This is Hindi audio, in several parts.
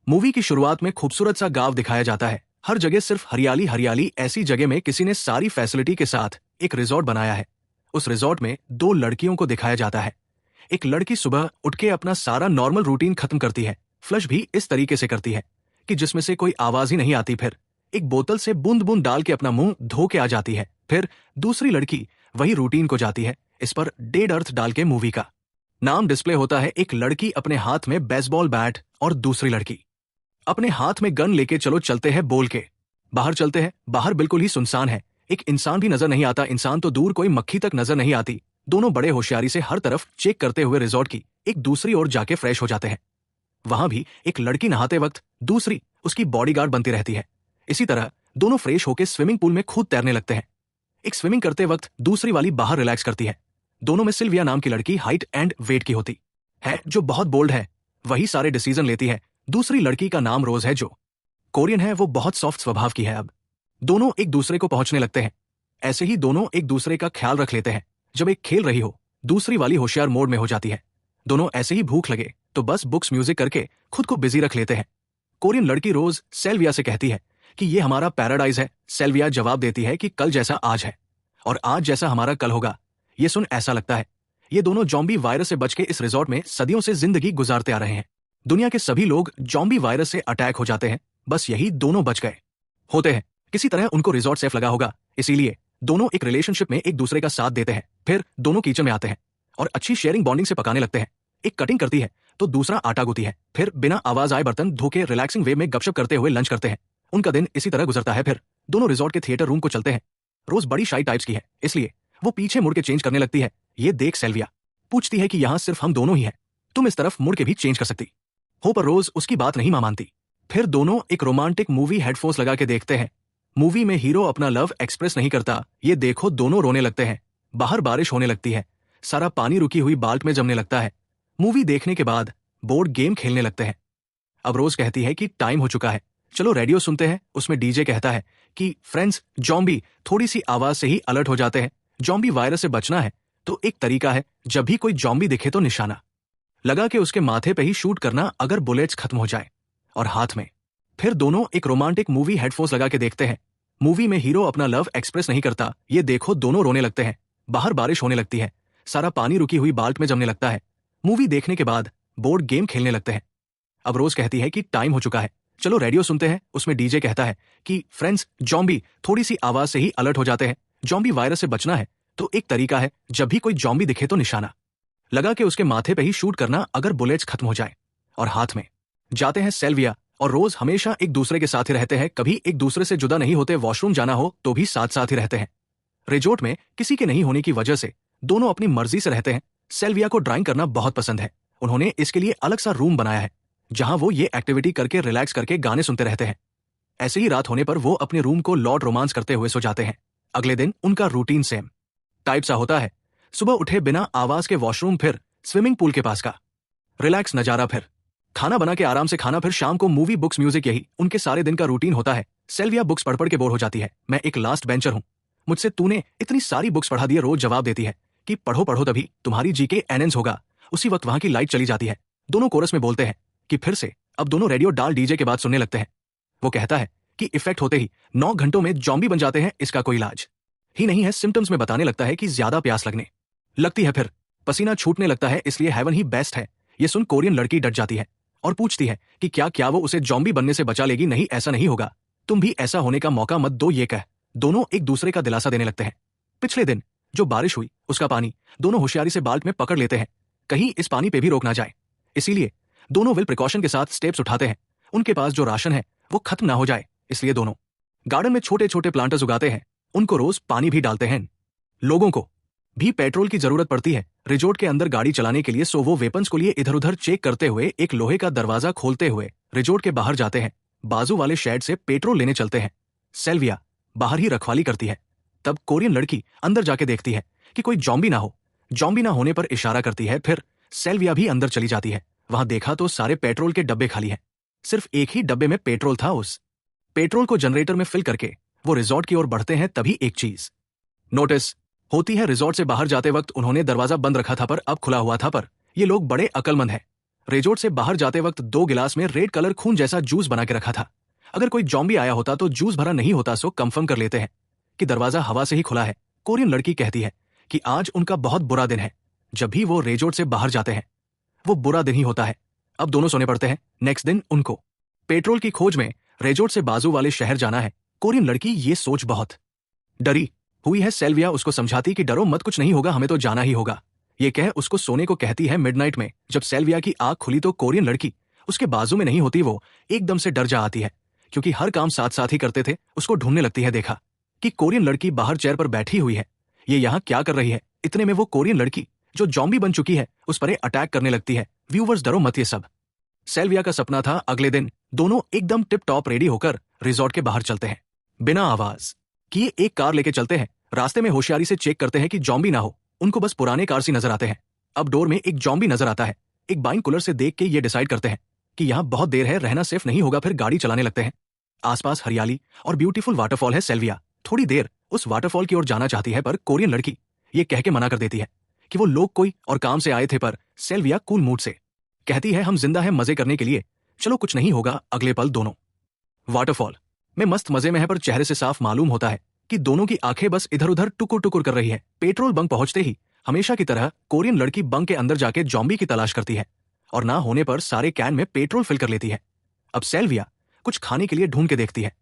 मूवी की शुरुआत में खूबसूरत सा गांव दिखाया जाता है। हर जगह सिर्फ हरियाली हरियाली। ऐसी जगह में किसी ने सारी फैसिलिटी के साथ एक रिजॉर्ट बनाया है। उस रिजॉर्ट में दो लड़कियों को दिखाया जाता है। एक लड़की सुबह उठ के अपना सारा नॉर्मल रूटीन खत्म करती है। फ्लश भी इस तरीके से करती है कि जिसमें से कोई आवाज ही नहीं आती। फिर एक बोतल से बूंद बूंद डाल के अपना मुंह धो के आ जाती है। फिर दूसरी लड़की वही रूटीन को जाती है, इस पर डेड अर्थ डाल के मूवी का नाम डिस्प्ले होता है। एक लड़की अपने हाथ में बेसबॉल बैट और दूसरी लड़की अपने हाथ में गन लेके चलो चलते हैं बोल के बाहर चलते हैं। बाहर बिल्कुल ही सुनसान है, एक इंसान भी नजर नहीं आता। इंसान तो दूर, कोई मक्खी तक नजर नहीं आती। दोनों बड़े होशियारी से हर तरफ चेक करते हुए रिजॉर्ट की एक दूसरी ओर जाके फ्रेश हो जाते हैं। वहां भी एक लड़की नहाते वक्त दूसरी उसकी बॉडीगार्ड बनती रहती है। इसी तरह दोनों फ्रेश होकर स्विमिंग पूल में खुद तैरने लगते हैं। एक स्विमिंग करते वक्त दूसरी वाली बाहर रिलैक्स करती है। दोनों में सिल्विया नाम की लड़की हाइट एंड वेट की होती है, जो बहुत बोल्ड है, वही सारे डिसीजन लेती है। दूसरी लड़की का नाम रोज है, जो कोरियन है, वो बहुत सॉफ्ट स्वभाव की है। अब दोनों एक दूसरे को पहुंचने लगते हैं। ऐसे ही दोनों एक दूसरे का ख्याल रख लेते हैं। जब एक खेल रही हो, दूसरी वाली होशियार मोड में हो जाती है। दोनों ऐसे ही भूख लगे तो बस बुक्स म्यूजिक करके खुद को बिजी रख लेते हैं। कोरियन लड़की रोज सेल्विया से कहती है कि ये हमारा पैराडाइज है। सेल्विया जवाब देती है कि कल जैसा आज है और आज जैसा हमारा कल होगा। ये सुन ऐसा लगता है ये दोनों जॉम्बी वायरस से बच के इस रिजॉर्ट में सदियों से जिंदगी गुजारते आ रहे हैं। दुनिया के सभी लोग जॉम्बी वायरस से अटैक हो जाते हैं, बस यही दोनों बच गए होते हैं। किसी तरह उनको रिजॉर्ट सेफ लगा होगा, इसीलिए दोनों एक रिलेशनशिप में एक दूसरे का साथ देते हैं। फिर दोनों किचन में आते हैं और अच्छी शेयरिंग बॉन्डिंग से पकाने लगते हैं। एक कटिंग करती है तो दूसरा आटा गूंथती है। फिर बिना आवाज आए बर्तन धो के रिलैक्सिंग वे में गपशप करते हुए लंच करते हैं। उनका दिन इसी तरह गुजरता है। फिर दोनों रिजॉर्ट के थिएटर रूम को चलते हैं। रोज बड़ी शाई टाइप्स की है, इसलिए वो पीछे मुड़ के चेंज करने लगती है। ये देख सेल्विया पूछती है कि यहाँ सिर्फ हम दोनों ही हैं, तुम इस तरफ मुड़ के भी चेंज कर सकती हो, पर रोज उसकी बात नहीं मानती। फिर दोनों एक रोमांटिक मूवी हेडफोन्स लगा के देखते हैं। मूवी में हीरो अपना लव एक्सप्रेस नहीं करता। ये देखो दोनों रोने लगते हैं। बाहर बारिश होने लगती है, सारा पानी रुकी हुई बाल्ट में जमने लगता है। मूवी देखने के बाद बोर्ड गेम खेलने लगते हैं। अब रोज कहती है कि टाइम हो चुका है, चलो रेडियो सुनते हैं। उसमें डीजे कहता है कि फ्रेंड्स, जॉम्बी थोड़ी सी आवाज से ही अलर्ट हो जाते हैं। जॉम्बी वायरस से बचना है तो एक तरीका है, जब भी कोई जॉम्बी दिखे तो निशाना लगा के उसके माथे पे ही शूट करना, अगर बुलेट्स खत्म हो जाए और हाथ में। फिर दोनों एक रोमांटिक मूवी हेडफोन्स लगा के देखते हैं। मूवी में हीरो अपना लव एक्सप्रेस नहीं करता। ये देखो दोनों रोने लगते हैं। बाहर बारिश होने लगती है, सारा पानी रुकी हुई बाल्ट में जमने लगता है। मूवी देखने के बाद बोर्ड गेम खेलने लगते हैं। अब रोज कहती है कि टाइम हो चुका है, चलो रेडियो सुनते हैं। उसमें डीजे कहता है कि फ्रेंड्स, जॉम्बी थोड़ी सी आवाज से ही अलर्ट हो जाते हैं। जॉम्बी वायरस से बचना है तो एक तरीका है, जब भी कोई जॉम्बी दिखे तो निशाना लगा के उसके माथे पे ही शूट करना, अगर बुलेट्स खत्म हो जाए और हाथ में। जाते हैं सेल्विया और रोज हमेशा एक दूसरे के साथ ही रहते हैं, कभी एक दूसरे से जुदा नहीं होते। वॉशरूम जाना हो तो भी साथ साथ ही रहते हैं। रिजॉर्ट में किसी के नहीं होने की वजह से दोनों अपनी मर्जी से रहते हैं। सेल्विया को ड्राइंग करना बहुत पसंद है। उन्होंने इसके लिए अलग सा रूम बनाया है, जहां वो ये एक्टिविटी करके रिलैक्स करके गाने सुनते रहते हैं। ऐसे ही रात होने पर वो अपने रूम को लॉर्ड रोमांस करते हुए सो जाते हैं। अगले दिन उनका रूटीन सेम टाइप सा होता है। सुबह उठे बिना आवाज के वॉशरूम, फिर स्विमिंग पूल के पास का रिलैक्स नजारा, फिर खाना बना के आराम से खाना, फिर शाम को मूवी, बुक्स, म्यूजिक। यही उनके सारे दिन का रूटीन होता है। सेल्विया बुक्स पढ़ पढ़ के बोर हो जाती है। मैं एक लास्ट बेंचर हूँ, मुझसे तूने इतनी सारी बुक्स पढ़ा दी है। रोज जवाब देती है कि पढ़ो पढ़ो तभी तुम्हारी जीके एनएंस होगा। उसी वक्त वहां की लाइट चली जाती है। दोनों कोरस में बोलते हैं कि फिर से। अब दोनों रेडियो डाल डीजे के बाद सुनने लगते हैं। वो कहता है कि इफेक्ट होते ही 9 घंटों में जॉम्बी बन जाते हैं, इसका कोई इलाज ही नहीं है। सिम्टम्स में बताने लगता है कि ज्यादा प्यास लगने लगती है, फिर पसीना छूटने लगता है, इसलिए हेवन ही बेस्ट है। ये सुन कोरियन लड़की डट जाती है और पूछती है कि क्या वो उसे जॉम्बी बनने से बचा लेगी। नहीं, ऐसा नहीं होगा, तुम भी ऐसा होने का मौका मत दो, ये कह दोनों एक दूसरे का दिलासा देने लगते हैं। पिछले दिन जो बारिश हुई उसका पानी दोनों होशियारी से बाल्ट में पकड़ लेते हैं, कहीं इस पानी पे भी रोक ना जाए। इसीलिए दोनों विल प्रिकॉशन के साथ स्टेप्स उठाते हैं। उनके पास जो राशन है वो खत्म ना हो जाए, इसलिए दोनों गार्डन में छोटे छोटे प्लांटर्स उगाते हैं। उनको रोज पानी भी डालते हैं। लोगों को भी पेट्रोल की जरूरत पड़ती है रिजॉर्ट के अंदर गाड़ी चलाने के लिए, सो वो वेपन्स को लिए इधर उधर चेक करते हुए एक लोहे का दरवाजा खोलते हुए रिजॉर्ट के बाहर जाते हैं। बाजू वाले शेड से पेट्रोल लेने चलते हैं। सेल्विया बाहर ही रखवाली करती है। तब कोरियन लड़की अंदर जाके देखती है कि कोई जॉम्बी ना हो। जॉम्बी ना होने पर इशारा करती है। फिर सेल्विया भी अंदर चली जाती है। वहां देखा तो सारे पेट्रोल के डब्बे खाली हैं। सिर्फ एक ही डब्बे में पेट्रोल था। उस पेट्रोल को जनरेटर में फिल करके वो रिजॉर्ट की ओर बढ़ते हैं। तभी एक चीज नोटिस होती है। रिजॉर्ट से बाहर जाते वक्त उन्होंने दरवाजा बंद रखा था, पर अब खुला हुआ था। पर ये लोग बड़े अक्लमंद हैं, रिजॉर्ट से बाहर जाते वक्त 2 गिलास में रेड कलर खून जैसा जूस बना के रखा था। अगर कोई जॉम्बी आया होता तो जूस भरा नहीं होता, सो कंफर्म कर लेते हैं कि दरवाजा हवा से ही खुला है। कोरियन लड़की कहती है कि आज उनका बहुत बुरा दिन है। जब भी वो रिजॉर्ट से बाहर जाते हैं वो बुरा दिन ही होता है। अब दोनों सोने पड़ते हैं। नेक्स्ट दिन उनको पेट्रोल की खोज में रिजॉर्ट से बाजू वाले शहर जाना है। कोरियन लड़की ये सोच बहुत डरी हुई है। सेल्विया उसको समझाती कि डरो मत, कुछ नहीं होगा, हमें तो जाना ही होगा। ये कह उसको सोने को कहती है। मिडनाइट में जब सेल्विया की आंख खुली तो कोरियन लड़की उसके बाजू में नहीं होती। वो एकदम से डर जा आती है क्योंकि हर काम साथ साथ ही करते थे। उसको ढूंढने लगती है। देखा कि कोरियन लड़की बाहर चेयर पर बैठी हुई है। ये यहाँ क्या कर रही है? इतने में वो कोरियन लड़की जो जॉम्बी बन चुकी है उस पर अटैक करने लगती है। व्यूवर्स डरो मत, ये सब सेल्विया का सपना था। अगले दिन दोनों एकदम टिप टॉप रेडी होकर रिजॉर्ट के बाहर चलते हैं। बिना आवाज किए एक कार लेके चलते हैं। रास्ते में होशियारी से चेक करते हैं कि जॉम्बी ना हो। उनको बस पुराने कार सी नजर आते हैं। अब डोर में एक जॉम्बी नजर आता है। एक बाइनकुलर से देख के ये डिसाइड करते हैं कि यहाँ बहुत देर है, रहना सेफ नहीं होगा। फिर गाड़ी चलाने लगते हैं। आसपास हरियाली और ब्यूटीफुल वाटरफॉल है। सेल्विया थोड़ी देर उस वाटरफॉल की ओर जाना चाहती है पर कोरियन लड़की ये कह के मना कर देती है कि वो लोग कोई और काम से आए थे। पर सेल्विया कूल मूड से कहती है हम जिंदा हैं मजे करने के लिए, चलो कुछ नहीं होगा। अगले पल दोनों वाटरफॉल में मस्त मजे में है पर चेहरे से साफ मालूम होता है कि दोनों की आंखें बस इधर उधर टुकुर टुकुर कर रही है। पेट्रोल बंक पहुंचते ही हमेशा की तरह कोरियन लड़की बंक के अंदर जाके जॉम्बी की तलाश करती है और ना होने पर सारे कैन में पेट्रोल फिल कर लेती है। अब सेल्विया कुछ खाने के लिए ढूंढ के देखती है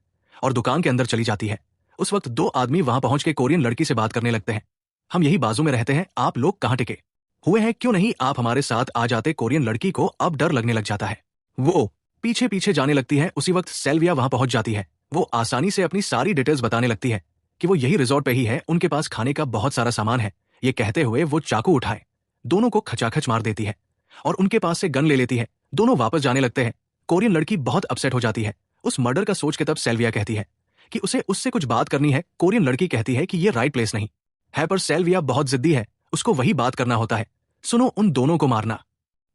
और दुकान के अंदर चली जाती है। उस वक्त 2 आदमी वहां पहुंच के कोरियन लड़की से बात करने लगते हैं। हम यही बाजू में रहते हैं, आप लोग कहाँ टिके हुए हैं, क्यों नहीं आप हमारे साथ आ जाते? कोरियन लड़की को अब डर लगने लग जाता है। वो पीछे पीछे जाने लगती है। उसी वक्त सेल्विया वहां पहुंच जाती है। वो आसानी से अपनी सारी डिटेल्स बताने लगती है कि वो यही रिजॉर्ट पे ही है, उनके पास खाने का बहुत सारा सामान है। ये कहते हुए वो चाकू उठाए दोनों को खचाखच मार देती है और उनके पास से गन ले लेती है। दोनों वापस जाने लगते हैं। कोरियन लड़की बहुत अपसेट हो जाती है उस मर्डर का सोच के। तब सेल्विया कहती है कि उसे उससे कुछ बात करनी है। कोरियन लड़की कहती है कि ये राइट प्लेस नहीं है, पर सेल्विया बहुत जिद्दी है, उसको वही बात करना होता है। सुनो, उन दोनों को मारना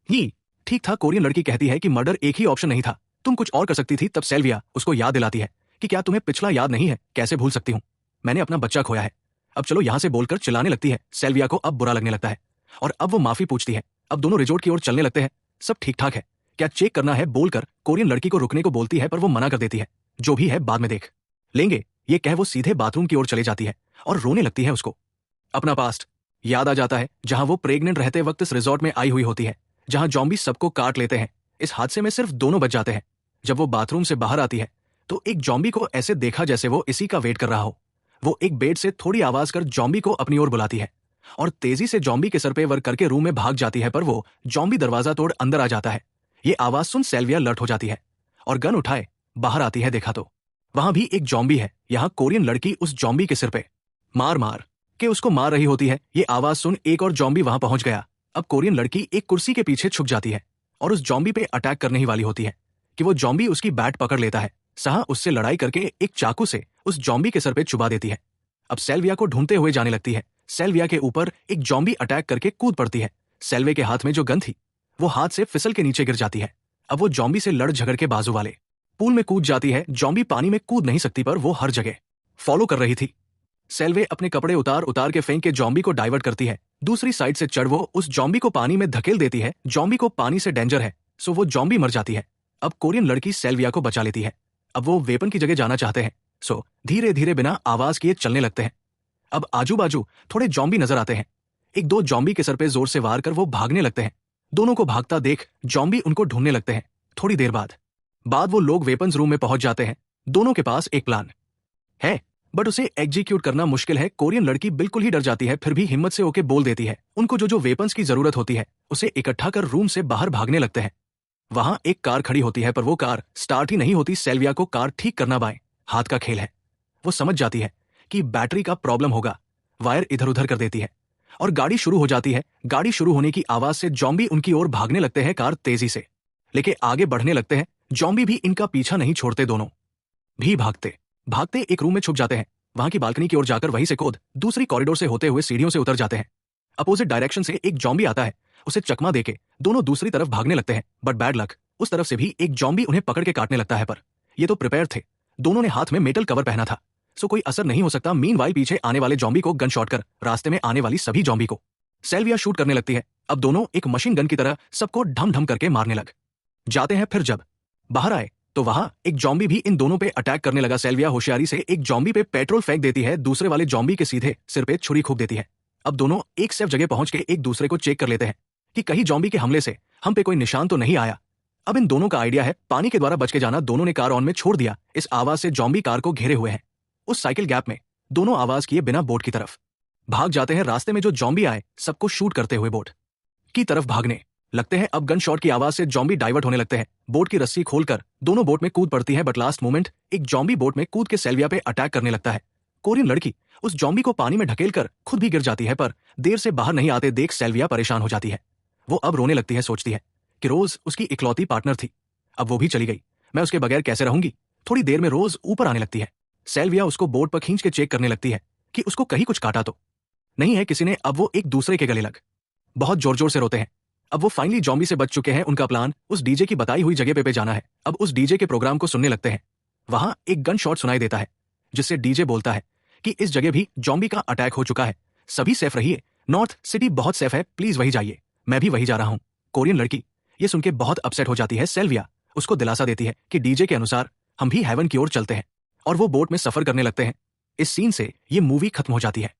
ही ठीक था। कोरियन लड़की कहती है कि मर्डर एक ही ऑप्शन नहीं था, तुम कुछ और कर सकती थी। तब सेल्विया उसको याद दिलाती है कि क्या तुम्हें पिछला याद नहीं है? कैसे भूल सकती हूँ, मैंने अपना बच्चा खोया है। अब चलो यहाँ से बोलकर चिल्लाने लगती है। सेल्विया को अब बुरा लगने लगता है और अब वो माफी पूछती है। अब दोनों रिजॉर्ट की ओर चलने लगते हैं। सब ठीक ठाक है, क्या चेक करना है बोलकर कोरियन लड़की को रुकने को बोलती है पर वो मना कर देती है। जो भी है बाद में देख लेंगे, ये कह वो सीधे बाथरूम की ओर चली जाती है और रोने लगती है। उसको अपना पास्ट याद आ जाता है जहां वो प्रेग्नेंट रहते वक्त इस रिजॉर्ट में आई हुई होती है, जहां जॉम्बी सबको काट लेते हैं। इस हादसे में सिर्फ दोनों बच जाते हैं। जब वो बाथरूम से बाहर आती है तो एक जॉम्बी को ऐसे देखा जैसे वो इसी का वेट कर रहा हो। वो एक बेड से थोड़ी आवाज कर जॉम्बी को अपनी ओर बुलाती है और तेजी से जॉम्बी के सर पे वर्क करके रूम में भाग जाती है। पर वो जॉम्बी दरवाजा तोड़ अंदर आ जाता है। ये आवाज सुन सेल्विया अलर्ट हो जाती है और गन उठाए बाहर आती है। देखा तो वहां भी एक जॉम्बी है। यहाँ कोरियन लड़की उस जॉम्बी के सिर पे मार मार के उसको मार रही होती है। ये आवाज सुन एक और जॉम्बी वहां पहुंच गया। अब कोरियन लड़की एक कुर्सी के पीछे छुप जाती है और उस जॉम्बी पे अटैक करने ही वाली होती है कि वो जॉम्बी उसकी बैट पकड़ लेता है। सहा उससे लड़ाई करके एक चाकू से उस जॉम्बी के सर पे चुबा देती है। अब सेल्विया को ढूंढते हुए जाने लगती है। सेल्विया के ऊपर एक जॉम्बी अटैक करके कूद पड़ती है। सेल्वे के हाथ में जो गन थी वो हाथ से फिसल के नीचे गिर जाती है। अब वो जॉम्बी से लड़ झगड़ के बाजू वाले पूल में कूद जाती है। जॉम्बी पानी में कूद नहीं सकती पर वो हर जगह फॉलो कर रही थी। सेल्वे अपने कपड़े उतार उतार के फेंक के जॉम्बी को डाइवर्ट करती है। दूसरी साइड से चढ़ वो उस जॉम्बी को पानी में धकेल देती है। जॉम्बी को पानी से डेंजर है सो वो जॉम्बी मर जाती है। अब कोरियन लड़की सेल्विया को बचा लेती है। अब वो वेपन की जगह जाना चाहते हैं सो धीरे धीरे बिना आवाज किए चलने लगते हैं। अब आजू बाजू थोड़े जॉम्बी नजर आते हैं। एक दो जॉम्बी के सर पे जोर से वार कर वो भागने लगते हैं। दोनों को भागता देख जॉम्बी उनको ढूंढने लगते हैं। थोड़ी देर बाद वो लोग वेपन्स रूम में पहुंच जाते हैं। दोनों के पास एक प्लान है बट उसे एग्जीक्यूट करना मुश्किल है। कोरियन लड़की बिल्कुल ही डर जाती है फिर भी हिम्मत से होके बोल देती है उनको जो वेपन्स की जरूरत होती है उसे इकट्ठा कर रूम से बाहर भागने लगते हैं। वहां एक कार खड़ी होती है पर वो कार स्टार्ट ही नहीं होती। सेल्विया को कार ठीक करना बाएं हाथ का खेल है। वो समझ जाती है कि बैटरी का प्रॉब्लम होगा। वायर इधर उधर कर देती है और गाड़ी शुरू हो जाती है। गाड़ी शुरू होने की आवाज से जॉम्बी उनकी ओर भागने लगते हैं। कार तेजी से लेके आगे बढ़ने लगते हैं। जॉम्बी भी इनका पीछा नहीं छोड़ते। दोनों भी भागते भागते एक रूम में छुप जाते हैं। वहां की बालकनी की ओर जाकर वहीं से कूद दूसरी कॉरिडोर से होते हुए सीढ़ियों से उतर जाते हैं। अपोजिट डायरेक्शन से एक जॉम्बी आता है। उसे चकमा देके दोनों दूसरी तरफ भागने लगते हैं बट बैड लक उस तरफ से भी एक जॉम्बी उन्हें पकड़ के काटने लगता है। पर ये तो प्रिपेयर थे। दोनों ने हाथ में मेटल कवर पहना था सो कोई असर नहीं हो सकता। मीनवाइल पीछे आने वाले जॉम्बी को गन शॉट कर रास्ते में आने वाली सभी जॉम्बी को सेल्विया शूट करने लगती है। अब दोनों एक मशीन गन की तरह सबको ढम ढम करके मारने लग जाते हैं। फिर जब बाहर आए तो वहां एक जॉम्बी भी इन दोनों पे अटैक करने लगा। सेल्विया होशियारी से एक जॉम्बी पे पेट्रोल फेंक देती है, दूसरे वाले जॉम्बी के सीधे सिर पे छुरी खूब देती है। अब दोनों एक सेफ जगह पहुंच के एक दूसरे को चेक कर लेते हैं कि कहीं जॉम्बी के हमले से हम पे कोई निशान तो नहीं आया। अब इन दोनों का आइडिया है पानी के द्वारा बच के जाना। दोनों ने कार ऑन में छोड़ दिया। इस आवाज से जॉम्बी कार को घेरे हुए हैं। उस साइकिल गैप में दोनों आवाज किए बिना बोट की तरफ भाग जाते हैं। रास्ते में जो जॉम्बी आए सबको शूट करते हुए बोट की तरफ भागने लगते हैं। अब गन शॉट की आवाज से जॉम्बी डाइवर्ट होने लगते हैं। बोट की रस्सी खोलकर दोनों बोट में कूद पड़ती है, बट लास्ट मोमेंट एक जॉम्बी बोट में कूद के सेल्विया पे अटैक करने लगता है। कोरियन लड़की उस जॉम्बी को पानी में ढकेलकर खुद भी गिर जाती है, पर देर से बाहर नहीं आते देख सेल्विया परेशान हो जाती है। वो अब रोने लगती है, सोचती है कि रोज उसकी इकलौती पार्टनर थी, अब वो भी चली गई, मैं उसके बगैर कैसे रहूंगी। थोड़ी देर में रोज ऊपर आने लगती है। सेल्विया उसको बोट पर खींच के चेक करने लगती है कि उसको कहीं कुछ काटा तो नहीं है किसी ने। अब वो एक दूसरे के गले लग बहुत जोर जोर से रोते हैं। अब वो फाइनली जॉम्बी से बच चुके हैं। उनका प्लान उस डीजे की बताई हुई जगह पे जाना है। अब उस डीजे के प्रोग्राम को सुनने लगते हैं। वहां एक गन शॉट सुनाई देता है जिससे डीजे बोलता है कि इस जगह भी जॉम्बी का अटैक हो चुका है, सभी सेफ रहिए, नॉर्थ सिटी बहुत सेफ है, प्लीज वही जाइए, मैं भी वही जा रहा हूं। कोरियन लड़की ये सुन के बहुत अपसेट हो जाती है। सेल्विया उसको दिलासा देती है कि डीजे के अनुसार हम भी हेवन की ओर चलते हैं, और वो बोट में सफर करने लगते हैं। इस सीन से ये मूवी खत्म हो जाती है।